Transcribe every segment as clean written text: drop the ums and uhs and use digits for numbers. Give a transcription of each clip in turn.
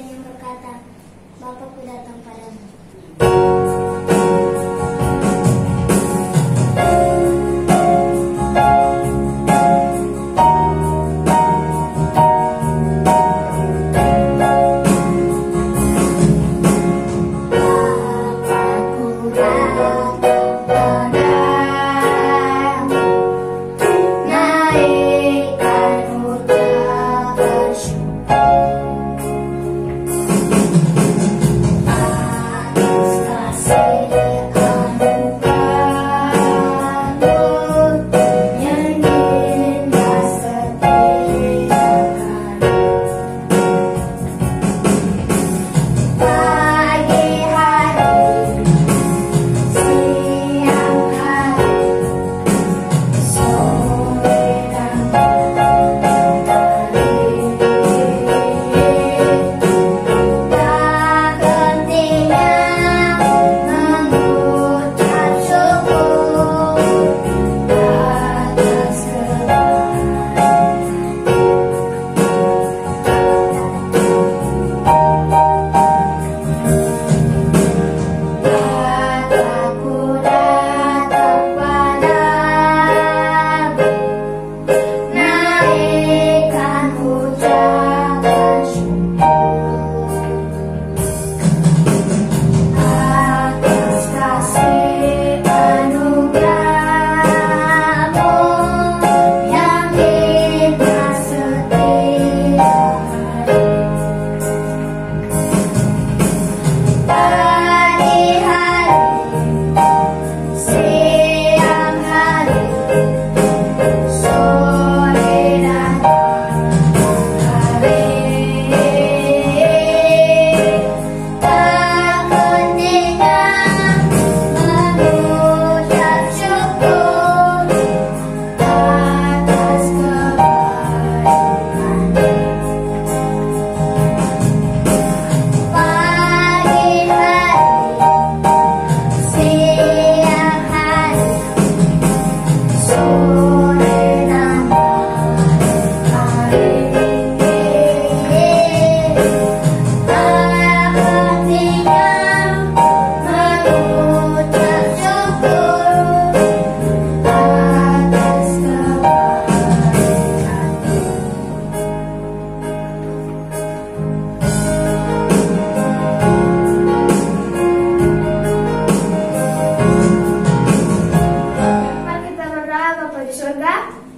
bagian yang berkata, Bapakku datang padamu.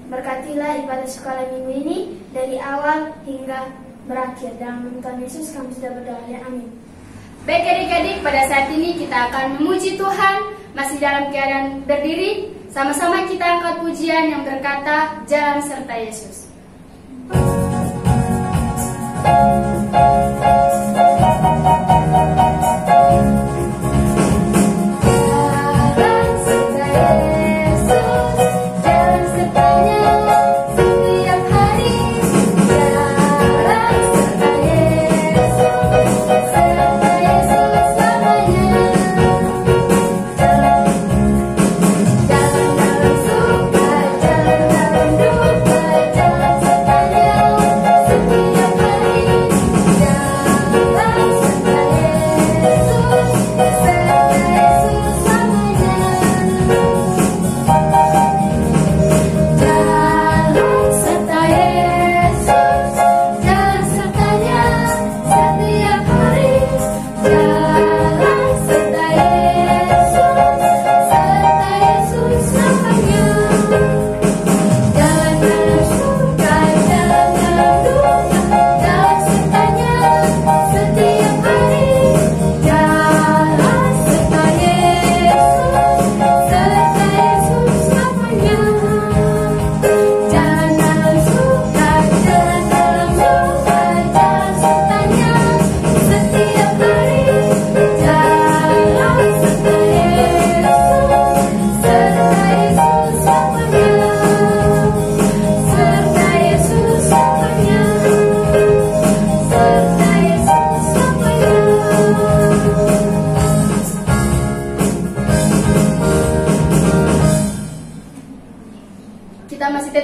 Berkatilah ibadah sekolah minggu ini dari awal hingga berakhir. Dalam nama Tuhan Yesus kami sudah berdoa, ya amin. Baik adik-adik, pada saat ini kita akan memuji Tuhan. Masih dalam keadaan berdiri, sama-sama kita angkat pujian yang berkata, Jalan serta Yesus. Jalan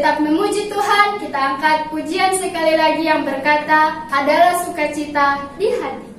tetap memuji Tuhan, kita angkat pujian sekali lagi yang berkata, adalah sukacita di hatiku.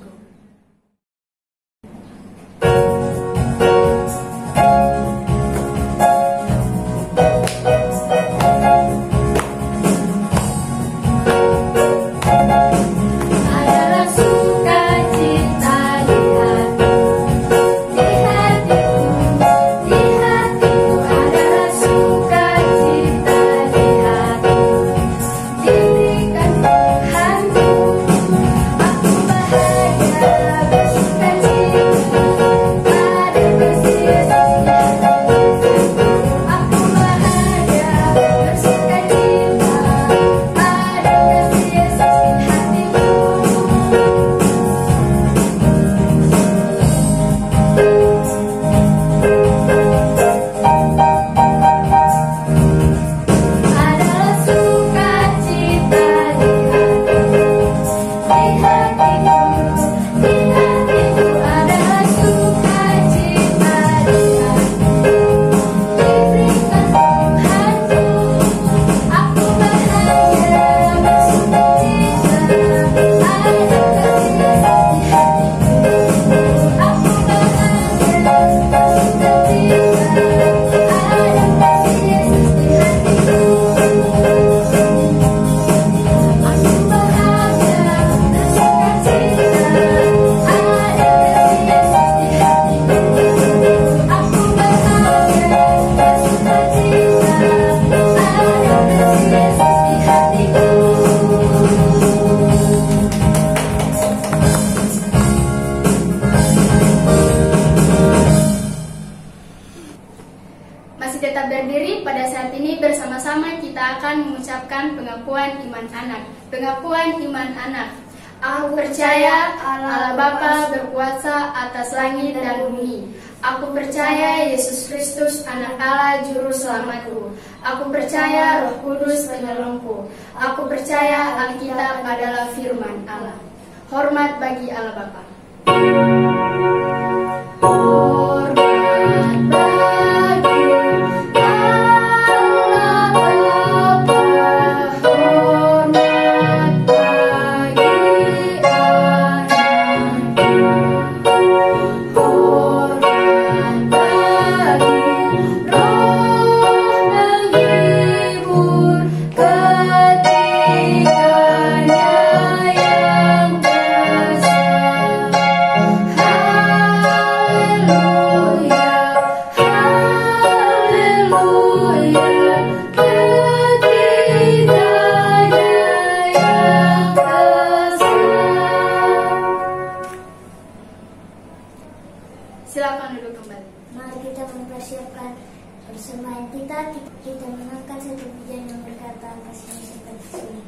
Tetap berdiri pada saat ini bersama-sama kita akan mengucapkan pengakuan iman anak. Pengakuan iman anak. Aku percaya Allah Bapa berkuasa atas langit dan bumi. Aku percaya Yesus Kristus anak Allah juru selamatku. Aku percaya Roh Kudus penolongku. Aku percaya Alkitab adalah firman Allah. Hormat bagi Allah Bapa. Silakan duduk kembali. Mari kita mempersiapkan persembahan kita mengangkat satu pujian yang berkata kasih seperti ini.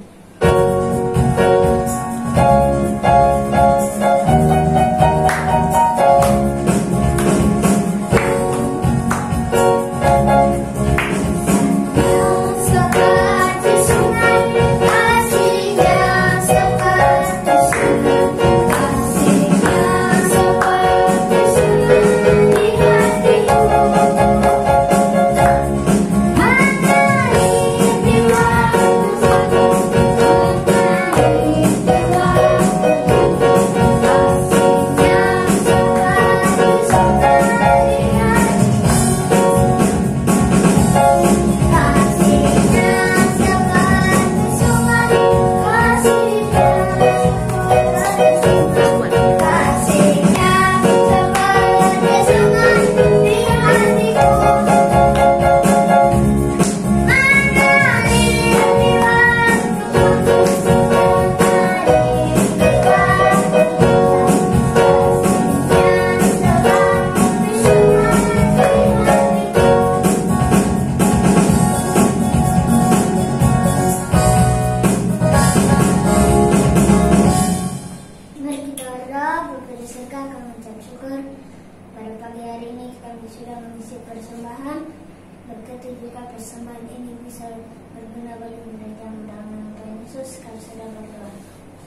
Berkati jika persembahan ini bisa berguna bagi mereka dalam nama Tuhan Yesus, kami sudah berdoa.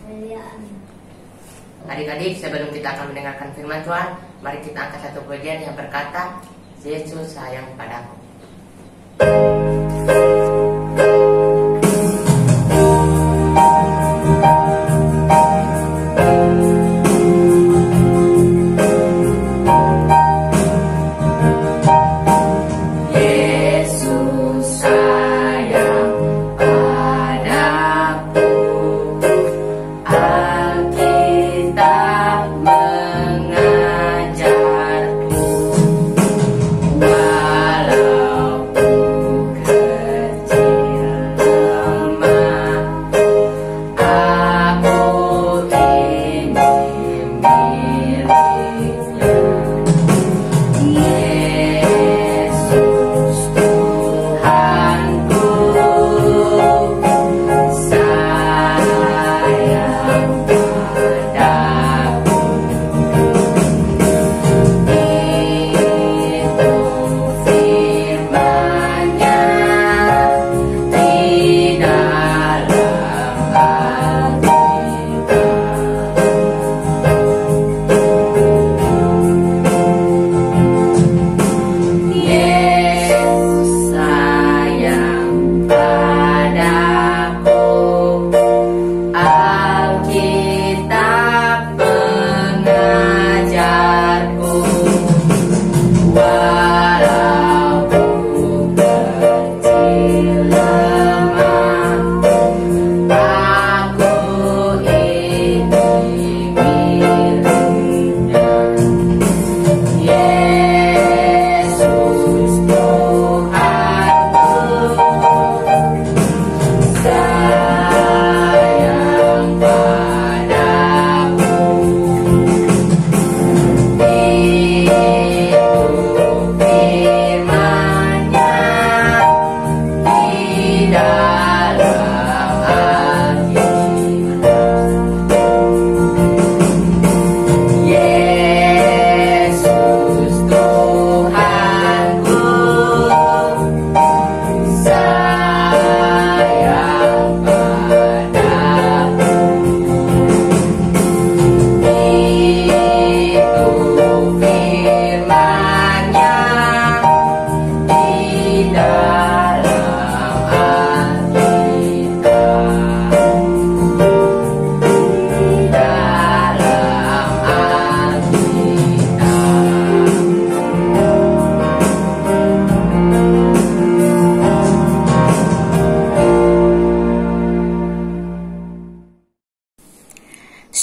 Haleluya, amin. Adik-adik, sebelum kita akan mendengarkan firman Tuhan, mari kita angkat satu pujian yang berkata, Yesus sayang padaku.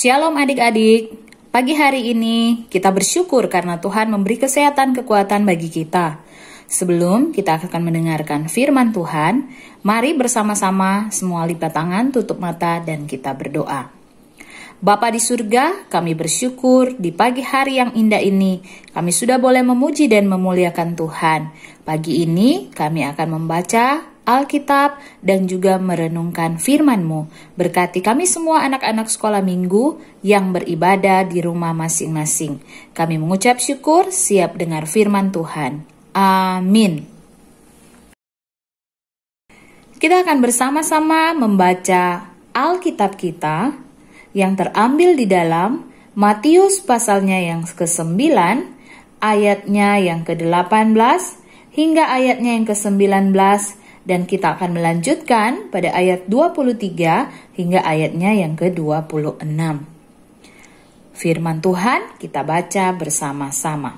Shalom adik-adik, pagi hari ini kita bersyukur karena Tuhan memberi kesehatan kekuatan bagi kita. Sebelum kita akan mendengarkan firman Tuhan, mari bersama-sama semua lipat tangan, tutup mata, dan kita berdoa. Bapa di surga, kami bersyukur di pagi hari yang indah ini, kami sudah boleh memuji dan memuliakan Tuhan. Pagi ini kami akan membaca Alkitab dan juga merenungkan firman-Mu. Berkati kami semua anak-anak sekolah minggu yang beribadah di rumah masing-masing. Kami mengucap syukur, siap dengar firman Tuhan. Amin. Kita akan bersama-sama membaca Alkitab kita yang terambil di dalam Matius pasalnya yang ke-9, ayatnya yang ke-18 hingga ayatnya yang ke-19, dan kita akan melanjutkan pada ayat 23 hingga ayatnya yang ke-26. Firman Tuhan kita baca bersama-sama.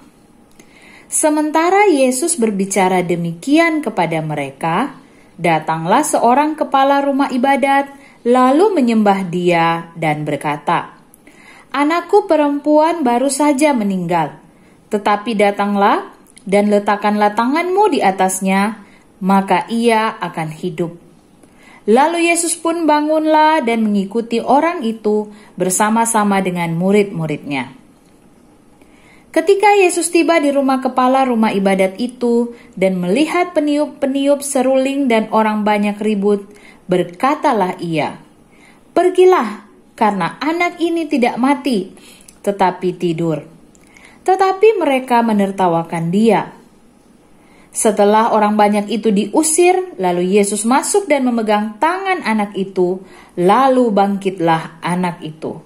Sementara Yesus berbicara demikian kepada mereka, datanglah seorang kepala rumah ibadat, lalu menyembah Dia dan berkata, "Anakku perempuan baru saja meninggal, tetapi datanglah dan letakkanlah tanganmu di atasnya, maka ia akan hidup." Lalu Yesus pun bangunlah dan mengikuti orang itu bersama-sama dengan murid-muridnya. Ketika Yesus tiba di rumah kepala rumah ibadat itu dan melihat peniup-peniup seruling dan orang banyak ribut, berkatalah ia, "Pergilah, karena anak ini tidak mati, tetapi tidur." Tetapi mereka menertawakan Dia. Setelah orang banyak itu diusir, lalu Yesus masuk dan memegang tangan anak itu, lalu bangkitlah anak itu.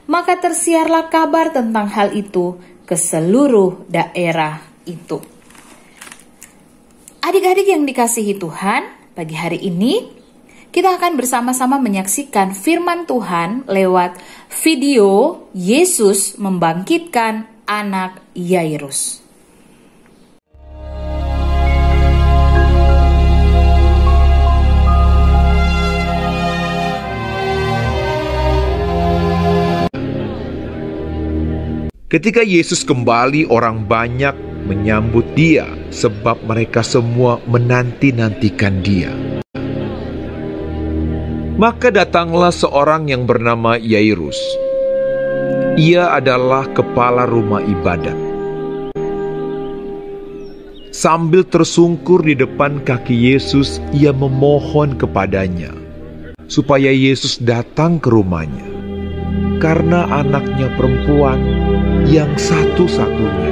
Maka tersiarlah kabar tentang hal itu ke seluruh daerah itu. Adik-adik yang dikasihi Tuhan, pagi hari ini kita akan bersama-sama menyaksikan firman Tuhan lewat video Yesus membangkitkan anak Yairus. Ketika Yesus kembali, orang banyak menyambut Dia sebab mereka semua menanti-nantikan Dia. Maka datanglah seorang yang bernama Yairus. Ia adalah kepala rumah ibadat. Sambil tersungkur di depan kaki Yesus, ia memohon kepadanya supaya Yesus datang ke rumahnya, karena anaknya perempuan yang satu-satunya,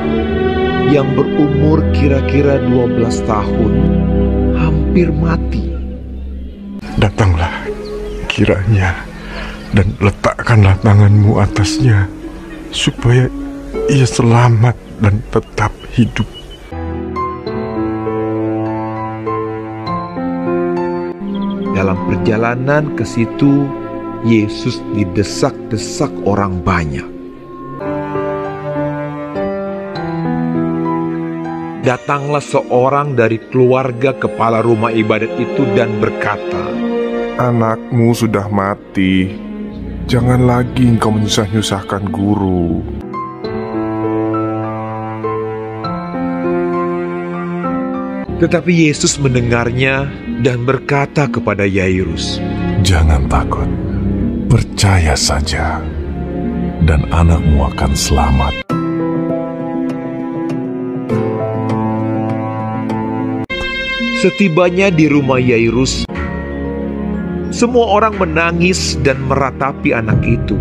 yang berumur kira-kira 12 tahun, hampir mati. Datanglah kiranya dan letakkanlah tanganmu atasnya, supaya ia selamat dan tetap hidup. Dalam perjalanan ke situ, Yesus didesak-desak orang banyak. Datanglah seorang dari keluarga kepala rumah ibadat itu dan berkata, "Anakmu sudah mati, jangan lagi engkau menyusah-nyusahkan guru." Tetapi Yesus mendengarnya dan berkata kepada Yairus, "Jangan takut, percaya saja, dan anakmu akan selamat." Setibanya di rumah Yairus, semua orang menangis dan meratapi anak itu.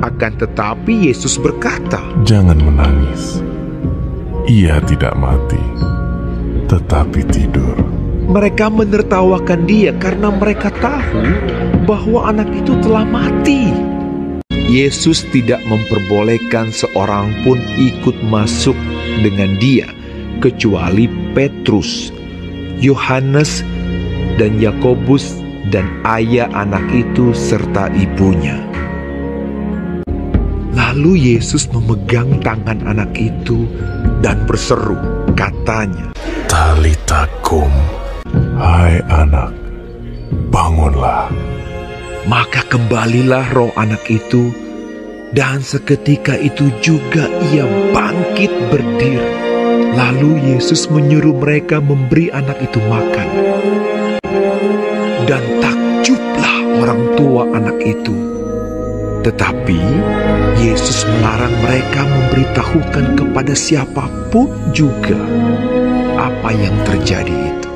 Akan tetapi Yesus berkata, "Jangan menangis. Ia tidak mati, tetapi tidur." Mereka menertawakan Dia karena mereka tahu bahwa anak itu telah mati. Yesus tidak memperbolehkan seorang pun ikut masuk dengan Dia, kecuali Petrus, Yohanes, dan Yakobus, dan ayah anak itu serta ibunya. Lalu Yesus memegang tangan anak itu dan berseru, katanya, "Talita kum, hai anak, bangunlah." Maka kembalilah roh anak itu, dan seketika itu juga ia bangkit berdiri. Lalu Yesus menyuruh mereka memberi anak itu makan. Dan takjublah orang tua anak itu. Tetapi Yesus melarang mereka memberitahukan kepada siapapun juga apa yang terjadi itu.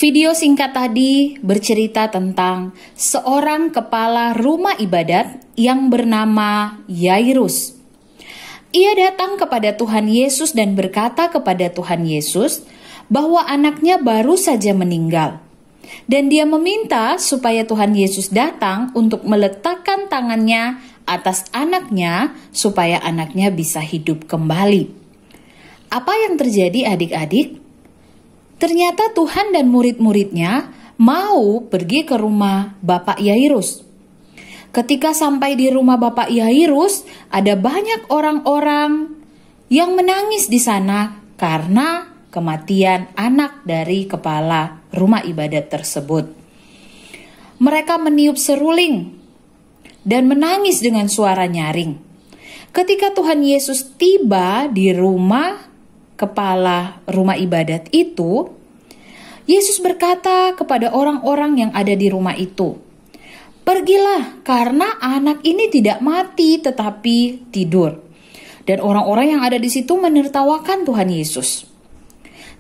Video singkat tadi bercerita tentang seorang kepala rumah ibadat yang bernama Yairus. Ia datang kepada Tuhan Yesus dan berkata kepada Tuhan Yesus bahwa anaknya baru saja meninggal. Dan dia meminta supaya Tuhan Yesus datang untuk meletakkan tangannya atas anaknya supaya anaknya bisa hidup kembali. Apa yang terjadi adik-adik? Ternyata Tuhan dan murid-muridnya mau pergi ke rumah Bapak Yairus. Ketika sampai di rumah Bapak Yairus, ada banyak orang-orang yang menangis di sana karena kematian anak dari kepala rumah ibadat tersebut. Mereka meniup seruling dan menangis dengan suara nyaring. Ketika Tuhan Yesus tiba di rumah kepala rumah ibadat itu, Yesus berkata kepada orang-orang yang ada di rumah itu, "Pergilah, karena anak ini tidak mati tetapi tidur." Dan orang-orang yang ada di situ menertawakan Tuhan Yesus.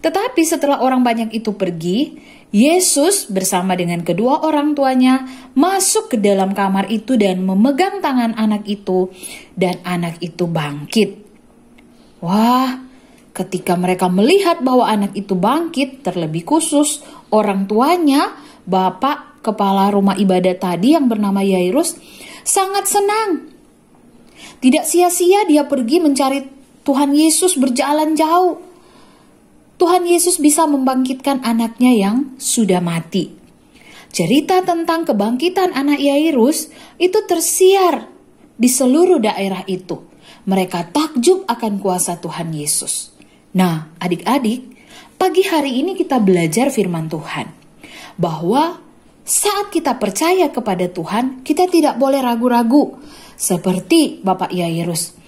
Tetapi setelah orang banyak itu pergi, Yesus bersama dengan kedua orang tuanya masuk ke dalam kamar itu dan memegang tangan anak itu, dan anak itu bangkit. Wah, ketika mereka melihat bahwa anak itu bangkit, terlebih khusus orang tuanya, bapak kepala rumah ibadat tadi yang bernama Yairus, sangat senang. Tidak sia-sia dia pergi mencari Tuhan Yesus berjalan jauh. Tuhan Yesus bisa membangkitkan anaknya yang sudah mati. Cerita tentang kebangkitan anak Yairus itu tersiar di seluruh daerah itu. Mereka takjub akan kuasa Tuhan Yesus. Nah, adik-adik, pagi hari ini kita belajar firman Tuhan. Bahwa saat kita percaya kepada Tuhan, kita tidak boleh ragu-ragu. Seperti Bapak Yairus.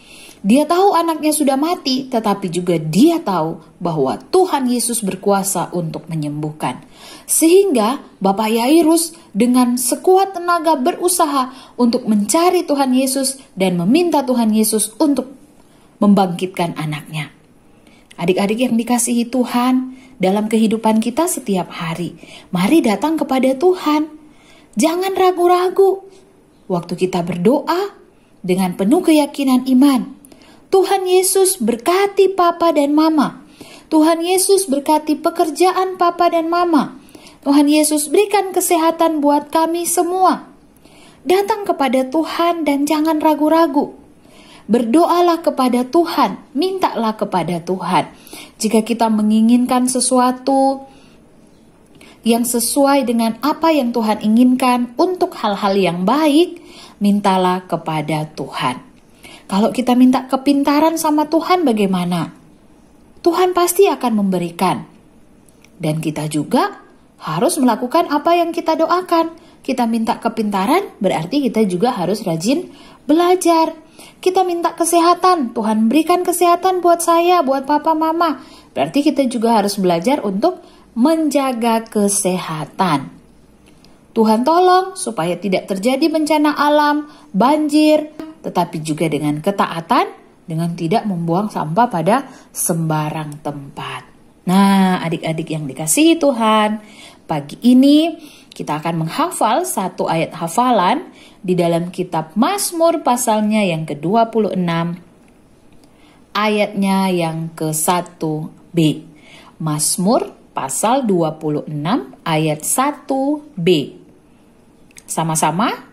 Dia tahu anaknya sudah mati, tetapi juga dia tahu bahwa Tuhan Yesus berkuasa untuk menyembuhkan. Sehingga Bapak Yairus dengan sekuat tenaga berusaha untuk mencari Tuhan Yesus dan meminta Tuhan Yesus untuk membangkitkan anaknya. Adik-adik yang dikasihi Tuhan, dalam kehidupan kita setiap hari, mari datang kepada Tuhan. Jangan ragu-ragu. Waktu kita berdoa dengan penuh keyakinan iman, Tuhan Yesus berkati papa dan mama. Tuhan Yesus berkati pekerjaan papa dan mama. Tuhan Yesus berikan kesehatan buat kami semua. Datang kepada Tuhan dan jangan ragu-ragu. Berdoalah kepada Tuhan, mintalah kepada Tuhan. Jika kita menginginkan sesuatu yang sesuai dengan apa yang Tuhan inginkan untuk hal-hal yang baik, mintalah kepada Tuhan. Kalau kita minta kepintaran sama Tuhan bagaimana? Tuhan pasti akan memberikan. Dan kita juga harus melakukan apa yang kita doakan. Kita minta kepintaran berarti kita juga harus rajin belajar. Kita minta kesehatan, Tuhan berikan kesehatan buat saya, buat papa mama. Berarti kita juga harus belajar untuk menjaga kesehatan. Tuhan tolong supaya tidak terjadi bencana alam, banjir, tetapi juga dengan ketaatan, dengan tidak membuang sampah pada sembarang tempat. Nah, adik-adik yang dikasihi Tuhan, pagi ini kita akan menghafal satu ayat hafalan di dalam kitab Mazmur pasalnya yang ke-26, ayatnya yang ke-1b. Mazmur pasal 26 ayat 1b. Sama-sama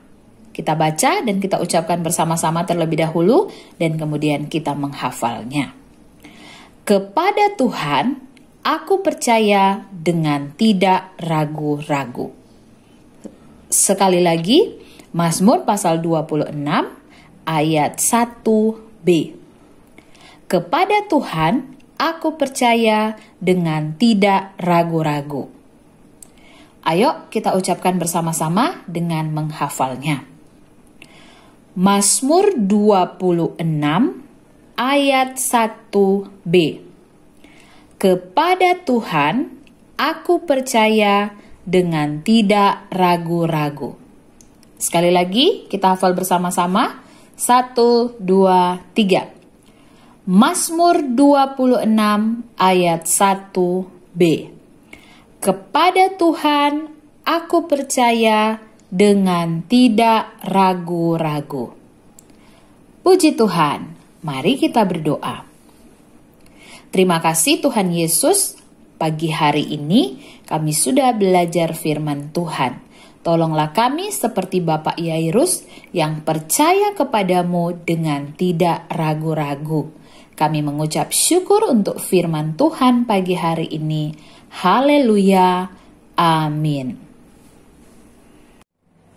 kita baca dan kita ucapkan bersama-sama terlebih dahulu dan kemudian kita menghafalnya. Kepada Tuhan aku percaya dengan tidak ragu-ragu. Sekali lagi, Mazmur pasal 26 ayat 1b. Kepada Tuhan aku percaya dengan tidak ragu-ragu. Ayo kita ucapkan bersama-sama dengan menghafalnya. Mazmur 26 ayat 1b. Kepada Tuhan aku percaya dengan tidak ragu-ragu. Sekali lagi kita hafal bersama-sama. 1, 2, 3. Mazmur 26 ayat 1b. Kepada Tuhan aku percaya dengan tidak ragu-ragu. Puji Tuhan, mari kita berdoa. Terima kasih Tuhan Yesus, pagi hari ini kami sudah belajar firman Tuhan. Tolonglah kami seperti Bapak Yairus yang percaya kepadamu dengan tidak ragu-ragu. Kami mengucap syukur untuk firman Tuhan pagi hari ini. Haleluya, amin.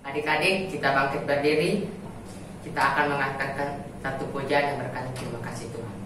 Adik-adik, kita bangkit berdiri. Kita akan mengatakan satu pujian yang berkata terima kasih Tuhan.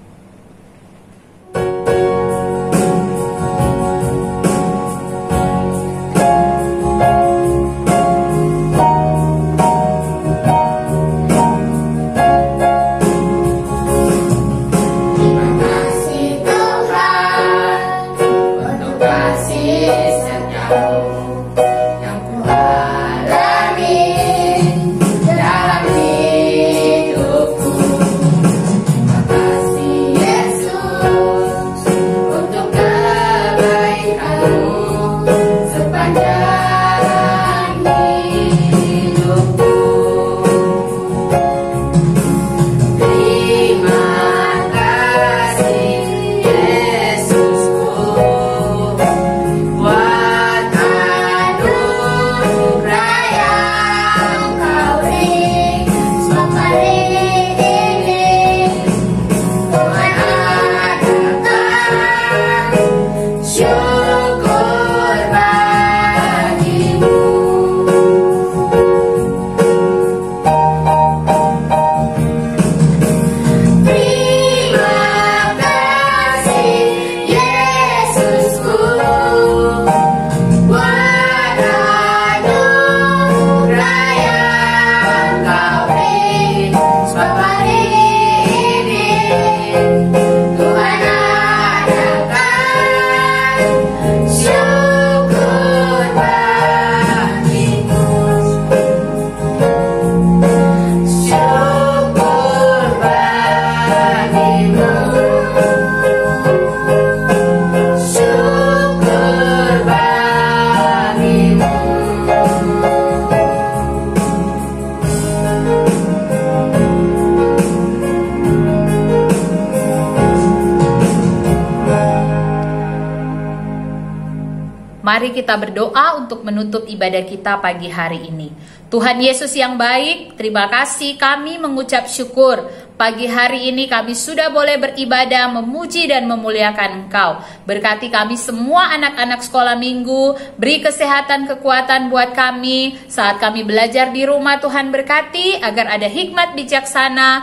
Mari kita berdoa untuk menutup ibadah kita pagi hari ini. Tuhan Yesus yang baik, terima kasih kami mengucap syukur. Pagi hari ini kami sudah boleh beribadah, memuji dan memuliakan Engkau. Berkati kami semua anak-anak sekolah minggu, beri kesehatan kekuatan buat kami. Saat kami belajar di rumah, Tuhan berkati agar ada hikmat bijaksana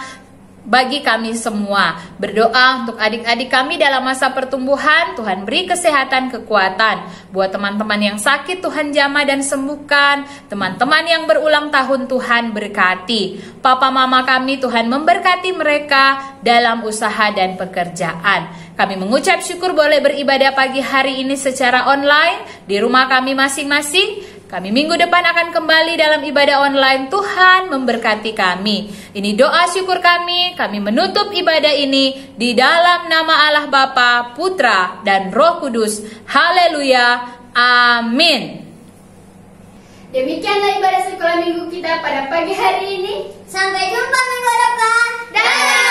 bagi kami semua. Berdoa untuk adik-adik kami dalam masa pertumbuhan, Tuhan beri kesehatan kekuatan. Buat teman-teman yang sakit, Tuhan jamah dan sembuhkan. Teman-teman yang berulang tahun, Tuhan berkati. Papa mama kami, Tuhan memberkati mereka dalam usaha dan pekerjaan. Kami mengucap syukur boleh beribadah pagi hari ini secara online di rumah kami masing-masing. Kami minggu depan akan kembali dalam ibadah online. Tuhan memberkati kami. Ini doa syukur kami. Kami menutup ibadah ini di dalam nama Allah Bapa, Putra, dan Roh Kudus. Haleluya. Amin. Demikianlah ibadah sekolah minggu kita pada pagi hari ini. Sampai jumpa minggu depan. Dadah.